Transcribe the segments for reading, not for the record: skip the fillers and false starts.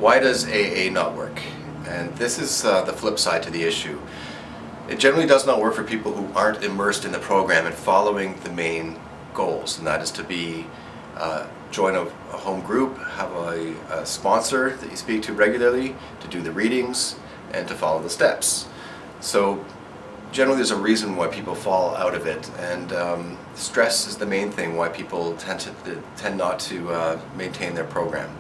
Why does AA not work? And this is the flip side to the issue. It generally does not work for people who aren't immersed in the program and following the main goals, and that is to be join a home group, have a sponsor that you speak to regularly, to do the readings, and to follow the steps. So generally there's a reason why people fall out of it, and stress is the main thing why people tend not to maintain their program.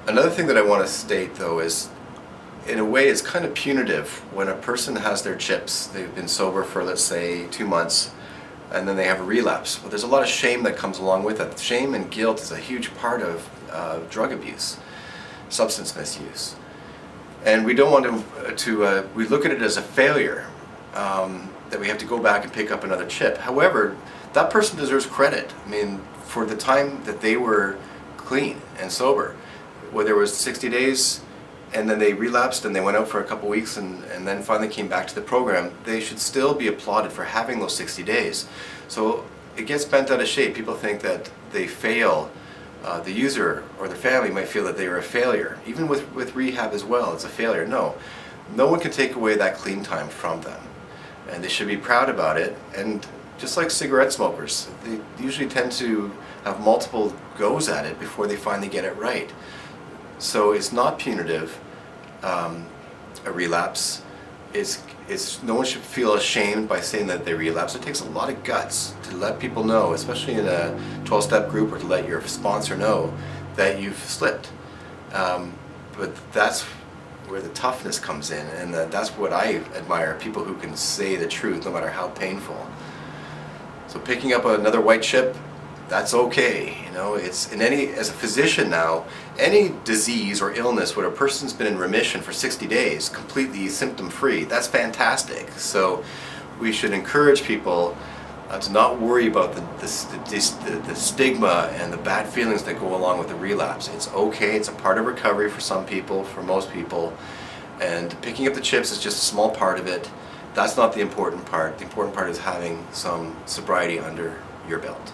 Another thing that I want to state though is, in a way, it's kind of punitive when a person has their chips. They've been sober for, let's say, 2 months, and then they have a relapse. But there's a lot of shame that comes along with it. Shame and guilt is a huge part of drug abuse, substance misuse. And we don't want to we look at it as a failure, that we have to go back and pick up another chip. However, that person deserves credit. I mean, for the time that they were clean and sober, whether it was 60 days and then they relapsed and they went out for a couple weeks and then finally came back to the program, they should still be applauded for having those 60 days. So it gets bent out of shape. People think that they fail. The user or their family might feel that they are a failure. Even with rehab as well, it's a failure. No one can take away that clean time from them. And they should be proud about it. And just like cigarette smokers, they usually tend to have multiple goes at it before they finally get it right. So it's not punitive, a relapse. No one should feel ashamed by saying that they relapse. It takes a lot of guts to let people know, especially in a 12-step group, or to let your sponsor know that you've slipped. But that's where the toughness comes in, and that's what I admire, people who can say the truth no matter how painful. So picking up another white chip, that's okay. You know, it's as a physician now, any disease or illness where a person's been in remission for 60 days, completely symptom-free, that's fantastic. So we should encourage people to not worry about the stigma and the bad feelings that go along with the relapse. It's okay, it's a part of recovery for some people, for most people, and picking up the chips is just a small part of it. That's not the important part. The important part is having some sobriety under your belt.